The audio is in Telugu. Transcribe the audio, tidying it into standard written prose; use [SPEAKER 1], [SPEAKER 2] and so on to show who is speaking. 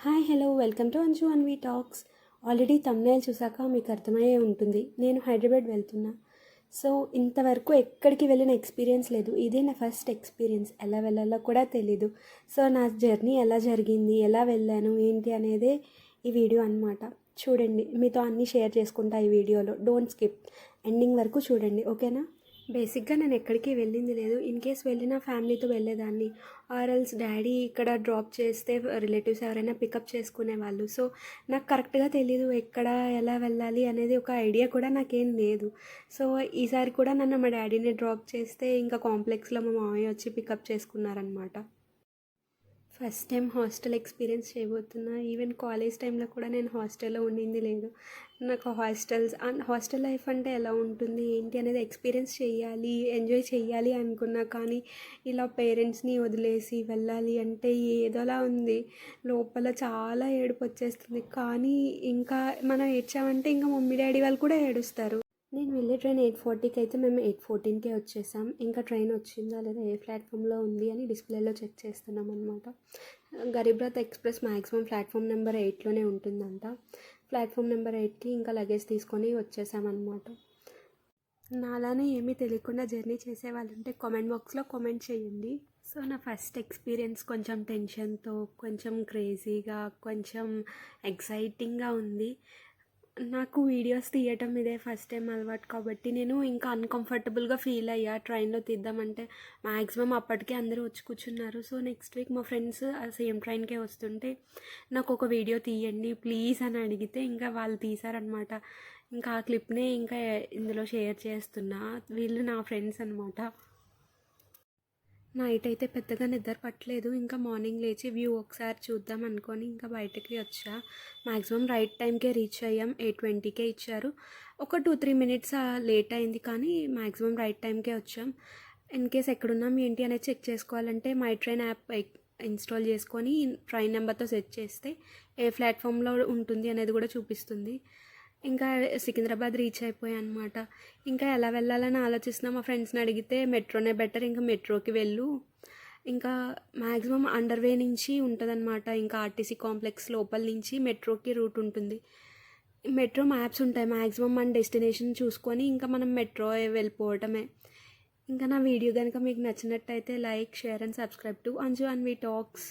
[SPEAKER 1] Hi hello welcome to Anju and we talks. Already thumbnail చూసాక మీకు అర్థమయ్యే ఉంటుంది నేను హైదరాబాద్ వెళ్తున్నా. సో ఇంతవరకు ఎక్కడికి వెళ్ళిన ఎక్స్పీరియన్స్ లేదు. ఇదే నా ఫస్ట్ ఎక్స్పీరియన్స్. ఎలా వెళ్ళాలో కూడా తెలీదు. సో నా జర్నీ ఎలా జరిగింది, ఎలా వెళ్ళాను ఏంటి అనేదే ఈ వీడియో అనమాట. చూడండి, మీతో అన్నీ షేర్ చేసుకుంటా ఈ వీడియోలో. డోంట్ స్కిప్, ఎండింగ్ వరకు చూడండి, ఓకేనా. బేసిక్గా నేను ఎక్కడికి వెళ్ళింది లేదు. ఇన్ కేస్ వెళ్ళిన ఫ్యామిలీతో వెళ్ళేదాన్ని, ఆర్ఎల్స్ డాడీ ఇక్కడ డ్రాప్ చేస్తే రిలేటివ్స్ ఎవరైనా పికప్ చేసుకునేవాళ్ళు. సో నాకు కరెక్ట్గా తెలీదు ఎక్కడ ఎలా వెళ్ళాలి అనేది ఒక ఐడియా కూడా నాకేం లేదు. సో ఈసారి కూడా నన్ను మా డాడీని డ్రాప్ చేస్తే ఇంకా కాంప్లెక్స్లో మా మామయ్య వచ్చి పికప్ చేసుకున్నారనమాట. ఫస్ట్ టైం హాస్టల్ ఎక్స్పీరియన్స్ చేయబోతున్నా. ఈవెన్ కాలేజ్ టైంలో కూడా నేను హాస్టల్లో ఉండింది లేదు. నాకు హాస్టల్ లైఫ్ అంటే ఎలా ఉంటుంది ఏంటి అనేది ఎక్స్పీరియన్స్ చేయాలి, ఎంజాయ్ చేయాలి అనుకున్నా. కానీ ఇలా పేరెంట్స్ని వదిలేసి వెళ్ళాలి అంటే ఏదోలా ఉంది. లోపల చాలా ఏడుపు వచ్చేస్తుంది. కానీ ఇంకా మనం ఏడ్చామంటే ఇంకా మమ్మీ డాడీ వాళ్ళు కూడా ఏడుస్తారు. నేను వెళ్ళే ట్రైన్ 8:40కి అయితే మేము 8:14కే వచ్చేసాం. ఇంకా ట్రైన్ వచ్చిందా లేదా, ఏ ప్లాట్ఫామ్లో ఉంది అని డిస్ప్లేలో చెక్ చేస్తున్నాం అనమాట. Garib Rath express maximum platform number 8లోనే ఉంటుందంట. ప్లాట్ఫామ్ నెంబర్ 8కి ఇంకా లగేజ్ తీసుకొని వచ్చేసామన్నమాట. నాలానే ఏమీ తెలియకుండా జర్నీ చేసే వాళ్ళంటే కామెంట్ బాక్స్లో కామెంట్ చేయండి. సో నా ఫస్ట్ ఎక్స్పీరియన్స్ కొంచెం టెన్షన్తో, కొంచెం క్రేజీగా, కొంచెం ఎక్సైటింగ్గా ఉంది. నాకు వీడియోస్ తీయటం ఇదే ఫస్ట్ టైం అలవాటు కాబట్టి నేను ఇంకా అన్కంఫర్టబుల్గా ఫీల్ అయ్యా. ట్రైన్లో తీద్దామంటే మ్యాక్సిమం అప్పటికే అందరూ వచ్చి కూర్చున్నారు. సో నెక్స్ట్ వీక్ మా ఫ్రెండ్స్ ఆ సేమ్ ట్రైన్కే వస్తుంటే నాకు ఒక వీడియో తీయండి ప్లీజ్ అని అడిగితే ఇంకా వాళ్ళు తీశారనమాట. ఇంకా ఆ క్లిప్నే ఇంకా ఇందులో షేర్ చేస్తున్నా. వీళ్ళు నా ఫ్రెండ్స్ అనమాట. నైట్ అయితే పెద్దగా నిద్ర పట్టలేదు. ఇంకా మార్నింగ్ లేచి వ్యూ ఒకసారి చూద్దాం అనుకొని ఇంకా బయటకి వచ్చా. మ్యాక్సిమం రైట్ టైంకే రీచ్ అయ్యాం. 8:20కే ఇచ్చారు. ఒక 2-3 మినిట్స్ లేట్ అయింది కానీ మ్యాక్సిమం రైట్ టైంకే వచ్చాం. ఇన్ కేస్ ఎక్కడున్నాం ఏంటి అనేది చెక్ చేసుకోవాలంటే మై ట్రైన్ యాప్ ఇన్స్టాల్ చేసుకొని ట్రైన్ నెంబర్తో సెట్ చేస్తే ఏ ప్లాట్ఫామ్లో ఉంటుంది అనేది కూడా చూపిస్తుంది. ఇంకా సికింద్రాబాద్ రీచ్ అయిపోయాయి అనమాట. ఇంకా ఎలా వెళ్ళాలని ఆలోచిస్తున్నా. మా ఫ్రెండ్స్ని అడిగితే మెట్రోనే బెటర్, ఇంకా మెట్రోకి వెళ్ళు, ఇంకా మ్యాక్సిమం అండర్వే నుంచి ఉంటుందన్నమాట. ఇంకా ఆర్టీసీ కాంప్లెక్స్ లోపల నుంచి మెట్రోకి రూట్ ఉంటుంది. మెట్రో మ్యాప్స్ ఉంటాయి. మ్యాక్సిమం మన డెస్టినేషన్ చూసుకొని ఇంకా మనం మెట్రో వెళ్ళిపోవటమే. ఇంకా నా వీడియో కనుక మీకు నచ్చినట్టయితే like, share and subscribe to Anju and we talks.